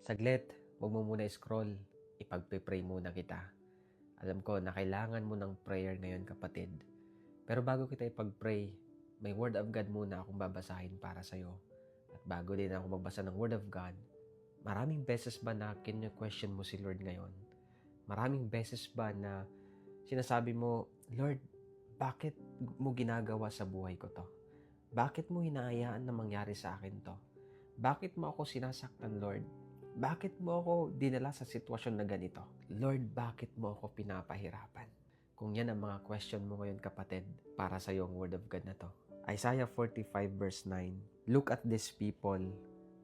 Saglit, huwag mo muna scroll. Ipagpe-pray muna kita. Alam ko na kailangan mo ng prayer ngayon, kapatid. Pero bago kita ipag-pray, may Word of God muna akong babasahin para sa'yo. At bago din ako magbasa ng Word of God, maraming beses ba na question mo si Lord ngayon? Maraming beses ba na sinasabi mo, Lord, bakit mo ginagawa sa buhay ko to? Bakit mo hinahayaan na mangyari sa akin to? Bakit mo ako sinasaktan, Lord? Bakit mo ako dinala sa sitwasyon na ganito? Lord, bakit mo ako pinapahirapan? Kung yan ang mga question mo ngayon, kapatid, para sa yung Word of God na to. Isaiah 45 verse 9. Look at these people.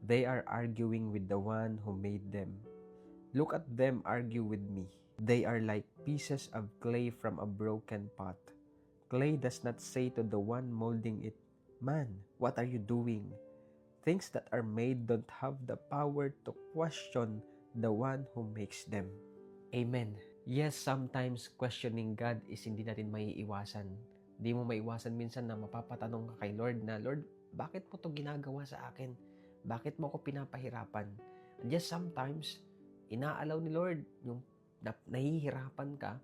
They are arguing with the one who made them. Look at them argue with me. They are like pieces of clay from a broken pot. Clay does not say to the one molding it, Man, what are you doing? Things that are made don't have the power to question the one who makes them. Amen. Yes, sometimes questioning God is hindi natin maiiwasan. Hindi mo maiwasan minsan na mapapatanong ka kay Lord na, Lord, bakit mo to ginagawa sa akin? Bakit mo ako pinapahirapan? And yes, sometimes, inaalaw ni Lord yung nahihirapan ka,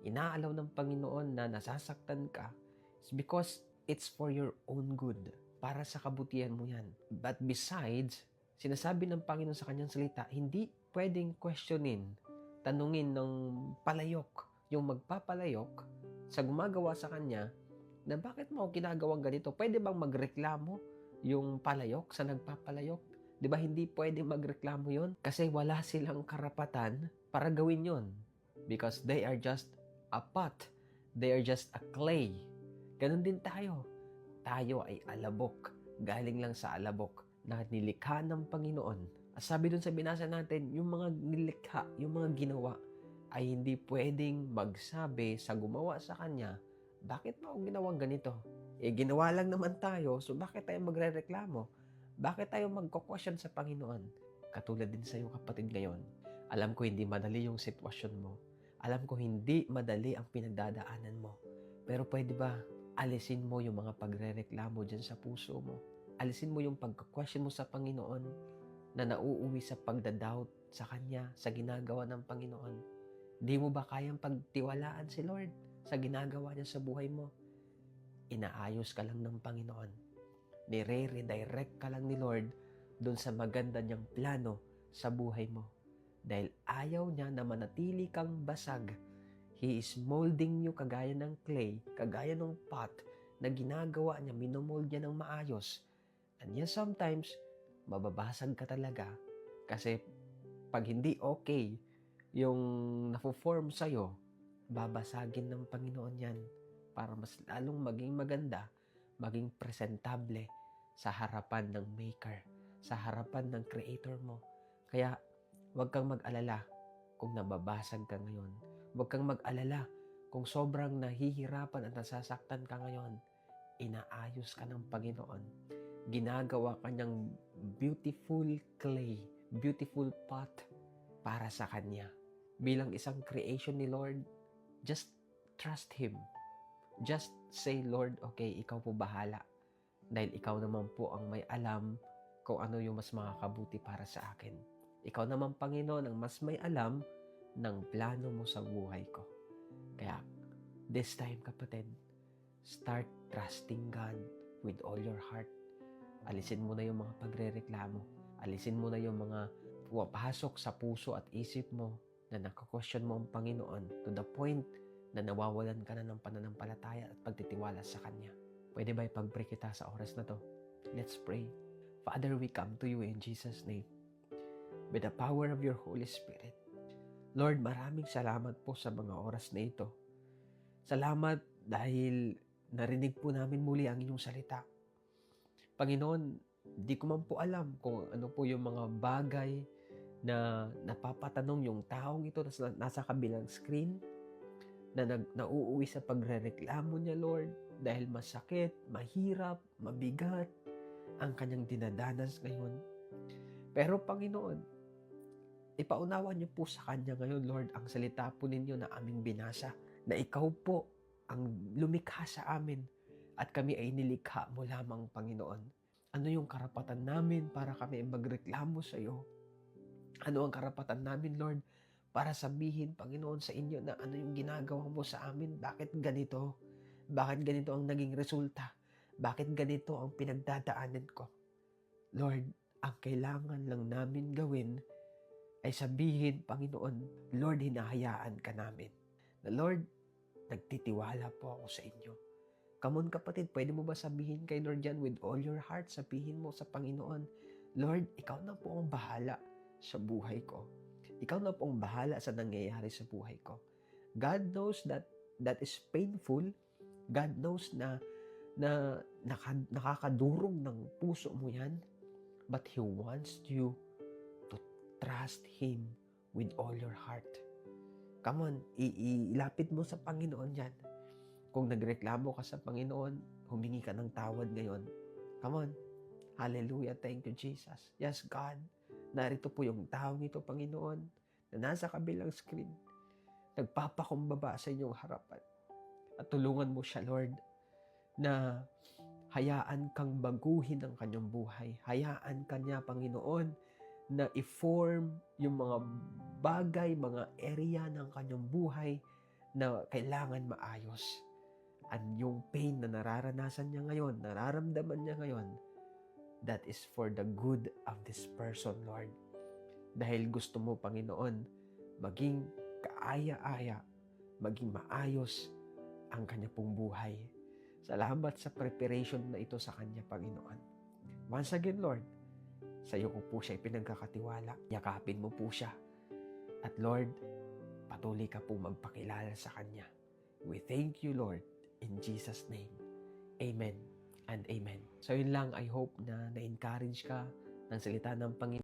inaalaw ng Panginoon na nasasaktan ka, it's because it's for your own good. Para sa kabutihan mo yan. But besides, sinasabi ng Panginoon sa kanyang salita, hindi pwedeng questionin, tanungin ng palayok, yung magpapalayok sa gumagawa sa kanya, na bakit mo ako ginagawang ganito? Pwede bang magreklamo yung palayok sa nagpapalayok? Di ba hindi pwedeng magreklamo yon? Kasi wala silang karapatan para gawin yon. Because they are just a pot. They are just a clay. Ganun din tayo. Tayo ay alabok, galing lang sa alabok na nilikha ng Panginoon. At sabi dun sa binasa natin, yung mga nilikha, yung mga ginawa, ay hindi pwedeng magsabi sa gumawa sa Kanya, bakit mo ako ginawang ganito? Ginawa lang naman tayo, so bakit tayo magre-reklamo? Bakit tayo magko-question sa Panginoon? Katulad din sa iyong kapatid ngayon, alam ko hindi madali yung sitwasyon mo. Alam ko hindi madali ang pinagdadaanan mo. Pero pwede ba alisin mo yung mga pagrereklamo dyan sa puso mo? Alisin mo yung pagka-question mo sa Panginoon na nauuwi sa pagdadoubt sa Kanya, sa ginagawa ng Panginoon. Di mo ba kayang pagtiwalaan si Lord sa ginagawa niya sa buhay mo? Inaayos ka lang ng Panginoon. Nire-redirect ka lang ni Lord dun sa maganda niyang plano sa buhay mo. Dahil ayaw niya na manatili kang basag. He is molding you kagaya ng clay, kagaya ng pot na ginagawa niya, minomold niya ng maayos. And yes, sometimes, mababasag ka talaga kasi pag hindi okay yung nafo-form sa'yo, babasagin ng Panginoon yan para mas lalong maging maganda, maging presentable sa harapan ng Maker, sa harapan ng Creator mo. Kaya, huwag kang mag-alala kung nababasag ka ngayon. Huwag kang mag-alala kung sobrang nahihirapan at nasasaktan ka ngayon. Inaayos ka ng Panginoon. Ginagawa ka niyang beautiful clay, beautiful pot para sa Kanya. Bilang isang creation ni Lord, just trust Him. Just say, Lord, okay, ikaw po bahala. Dahil ikaw naman po ang may alam kung ano yung mas makakabuti para sa akin. Ikaw naman, Panginoon, ang mas may alam ng plano mo sa buhay ko. Kaya, this time, kapatid, start trusting God with all your heart. Alisin mo na yung mga pagrereklamo. Alisin mo na yung mga pumapasok sa puso at isip mo na nakakwestiyon mo ang Panginoon to the point na nawawalan ka na ng pananampalataya at pagtitiwala sa Kanya. Pwede ba ipag-pray kita sa oras na to? Let's pray. Father, we come to you in Jesus' name with the power of your Holy Spirit. Lord, maraming salamat po sa mga oras na ito. Salamat dahil narinig po namin muli ang inyong salita. Panginoon, di ko man po alam kung ano po yung mga bagay na napapatanong yung taong ito na nasa kabilang screen, na nauuwi sa pagrereklamo niya, Lord, dahil masakit, mahirap, mabigat ang kanyang dinadanas ngayon. Pero Panginoon, ipaunawa niyo po sa kanya ngayon, Lord, ang salita po ninyo na aming binasa, na ikaw po ang lumikha sa amin at kami ay nilikha mo lamang, Panginoon. Ano yung karapatan namin para kami ay magreklamo sa iyo? Ano ang karapatan namin, Lord, para sabihin, Panginoon, sa inyo na ano yung ginagawa mo sa amin? Bakit ganito? Bakit ganito ang naging resulta? Bakit ganito ang pinagdadaanan ko? Lord, ang kailangan lang namin gawin ay sabihin, Panginoon, Lord, hinahayaan ka namin. Na Lord, nagtitiwala po ako sa inyo. Come on kapatid, pwede mo ba sabihin kay Lord yan with all your heart? Sabihin mo sa Panginoon, Lord, ikaw na po ang bahala sa buhay ko. Ikaw na po ang bahala sa nangyayari sa buhay ko. God knows that is painful. God knows na nakakadurog ng puso mo yan. But He wants you to trust Him with all your heart. Come on, ilapit mo sa Panginoon yan. Kung nagreklamo ka sa Panginoon, humingi ka ng tawad ngayon. Come on. Hallelujah. Thank you, Jesus. Yes, God. Narito po yung taong ito, Panginoon, na nasa kabilang screen. Nagpapakumbaba sa inyong harapan. At tulungan mo siya, Lord, na hayaan kang baguhin ang kanyang buhay. Hayaan kanya, Panginoon, na i-form yung mga bagay, mga area ng kanyang buhay na kailangan maayos. At yung pain na nararanasan niya ngayon, nararamdaman niya ngayon, that is for the good of this person, Lord. Dahil gusto mo, Panginoon, maging kaaya-aya, maging maayos ang kanya pong buhay. Salamat sa preparation na ito sa kanya, Panginoon. Once again, Lord, sa iyo ko po siya ipinagkakatiwala. Yakapin mo po siya. At Lord, patuloy ka po magpakilala sa kanya. We thank you, Lord, in Jesus' name. Amen and amen. So yun lang, I hope na na-encourage ka ng salita ng Panginoon.